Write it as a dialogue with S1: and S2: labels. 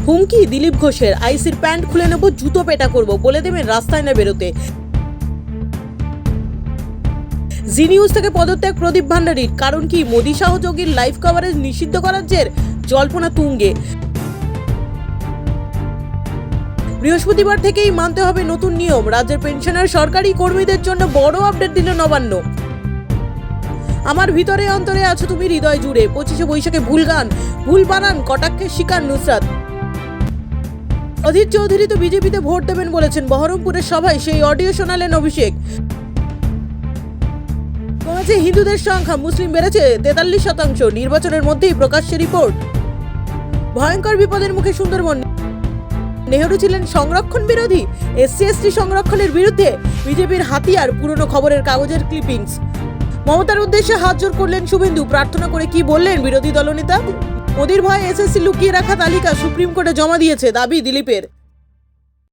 S1: হুমকি দিলীপ ঘোষের, আইসির প্যান্ট খুলে নেব, জুতো পেটা করব, বলে দেবেন রাস্তায় না বেরোতে। জি নিউজ থেকে পদত্যাগ প্রদীপ ভান্ডারীর, কারণ কি মোদী সহযোগীর লাইভ কভারেজ নিষিদ্ধ করার জের, জল্পনা তুঙ্গে। বৃহস্পতিবার থেকেই মানতে হবে নতুন নিয়ম, রাজ্যের পেনশনার সরকারি কর্মীদের জন্য বড় আপডেট দিল নবান্ন। আমার ভিতরে অন্তরে আছো তুমি হৃদয় জুড়ে, 25শে বৈশাখে ভুল গান, ভুল বানান, কটাক্ষের শিকার নুসরাত। অধীর চৌধুরী তো বিজেপিতে ভোট দেবেন বলেছেন, বহরমপুরের সভায় সেই অডিও শোনালেন অভিষেক। কমেছে হিন্দুদের সংখ্যা, মুসলিম বেড়েছে 43%, নির্বাচনের মধ্যেই প্রকাশ্যে রিপোর্ট। ভয়ঙ্কর বিপদের মুখে সুন্দরবন, নেহরু ছিলেন সংরক্ষণ বিরোধী, SC/ST সংরক্ষণের বিরুদ্ধে, বিজেপির হাতিয়ার পুরনো খবরের কাগজের ক্লিপিংস। মমতার উদ্দেশ্যে হাত জোর করলেন শুভেন্দু, প্রার্থনা করে কি বললেন বিরোধী দলনেতা? মোদির ভয়ে SSC লুকিয়ে রাখা তালিকা সুপ্রিম কোর্টে জমা দিয়েছে, দাবি দিলীপের।